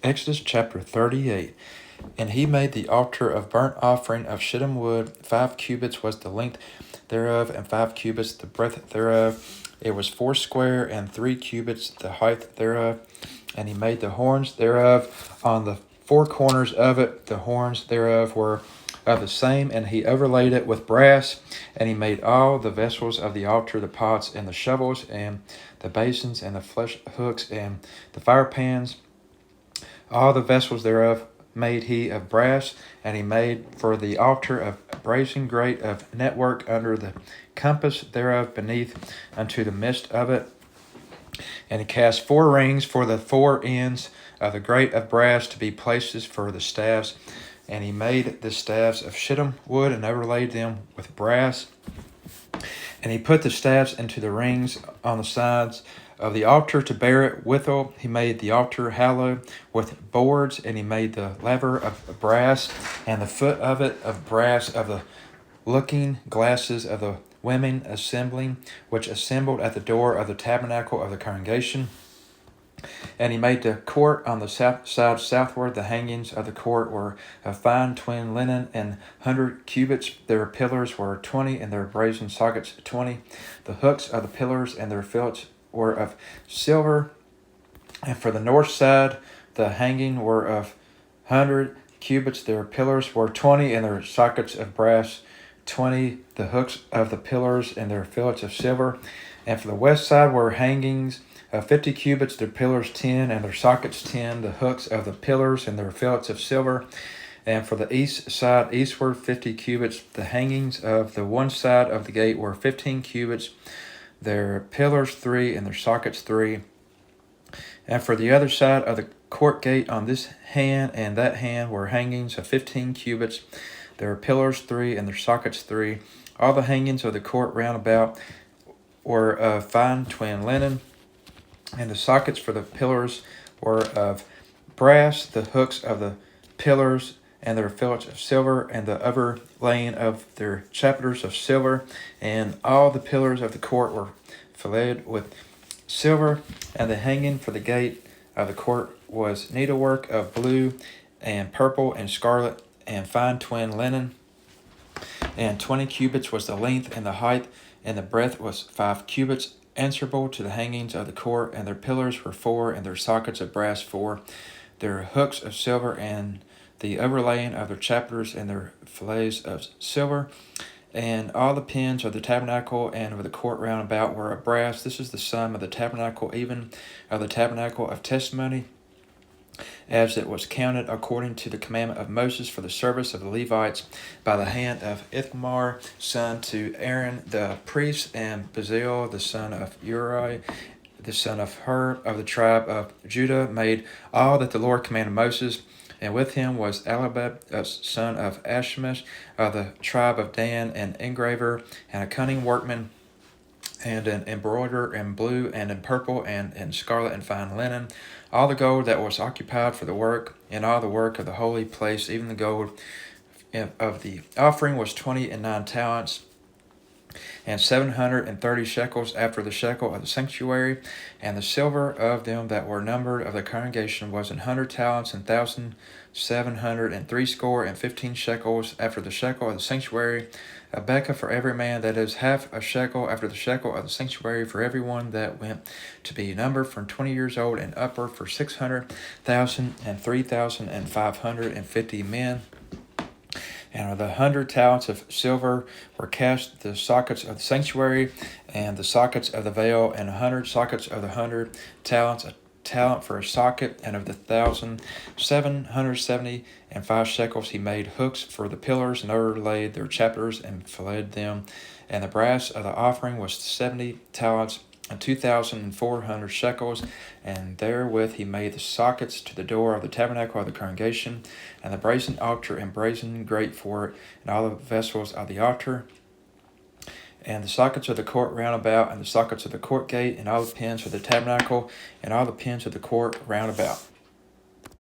Exodus chapter 38. And he made the altar of burnt offering of shittim wood. 5 cubits was the length thereof, and 5 cubits the breadth thereof. It was 4 and 3 cubits the height thereof. And he made the horns thereof on the 4 corners of it. The horns thereof were of the same, and he overlaid it with brass. And he made all the vessels of the altar, the pots and the shovels and the basins and the flesh hooks and the fire pans. All the vessels thereof made he of brass, and he made for the altar a brazen grate of network under the compass thereof beneath unto the midst of it. And he cast 4 rings for the 4 ends of the grate of brass to be places for the staves. And he made the staves of shittim wood and overlaid them with brass. And he put the staves into the rings on the sides of the altar to bear it withal. He made the altar hollow with boards, and he made the laver of brass, and the foot of it of brass, of the looking glasses of the women assembling, which assembled at the door of the tabernacle of the congregation. And he made the court on the south side southward. The hangings of the court were of fine twin linen and 100 cubits. Their pillars were 20, and their brazen sockets 20. The hooks of the pillars and their fillets were of silver. And for the north side, the hanging were of 100 cubits. Their pillars were 20, and their sockets of brass 20. The hooks of the pillars and their fillets of silver. And for the west side were hangings of 50 cubits, their pillars 10, and their sockets 10, the hooks of the pillars and their fillets of silver. And for the east side, eastward 50 cubits, the hangings of the one side of the gate were 15 cubits, their pillars 3, and their sockets 3. And for the other side of the court gate on this hand and that hand were hangings of 15 cubits, their pillars 3, and their sockets 3. All the hangings of the court round about were of fine twin linen, and the sockets for the pillars were of brass, the hooks of the pillars and their fillets of silver, and the overlaying of their chapters of silver. And all the pillars of the court were filleted with silver, and the hanging for the gate of the court was needlework of blue and purple and scarlet and fine twin linen. And 20 cubits was the length, and the height, and the breadth was 5 cubits, answerable to the hangings of the court. And their pillars were 4, and their sockets of brass 4, their hooks of silver, and the overlaying of their chapters and their fillets of silver. And all the pins of the tabernacle and of the court round about were of brass. This is the sum of the tabernacle, even of the tabernacle of testimony, as it was counted according to the commandment of Moses for the service of the Levites by the hand of Ithamar, son to Aaron the priest, and Bezalel, the son of Uri, the son of Hur, of the tribe of Judah, made all that the Lord commanded Moses. And with him was Elabab, son of Ashmash, of the tribe of Dan, an engraver, and a cunning workman, and an embroiderer in blue and in purple and in scarlet and fine linen. All the gold that was occupied for the work, and all the work of the holy place, even the gold of the offering, was 29 talents, and 730 shekels after the shekel of the sanctuary. And the silver of them that were numbered of the congregation was 100 talents, and 1,760 shekels after the shekel of the sanctuary. A bekah for every man, that is half a shekel after the shekel of the sanctuary, for every one that went to be numbered from 20 years old and upward, for 600,000 and 3,550 men. And of the 100 talents of silver were cast the sockets of the sanctuary, and the sockets of the veil, and 100 sockets of the 100 talents, a talent for a socket. And of the 1,775 shekels he made hooks for the pillars, and overlaid their chapters, and filleted them. And the brass of the offering was 70 talents, and 2,400 shekels, and therewith he made the sockets to the door of the tabernacle of the congregation, and the brazen altar and brazen grate for it, and all the vessels of the altar, and the sockets of the court round about, and the sockets of the court gate, and all the pins of the tabernacle, and all the pins of the court round about.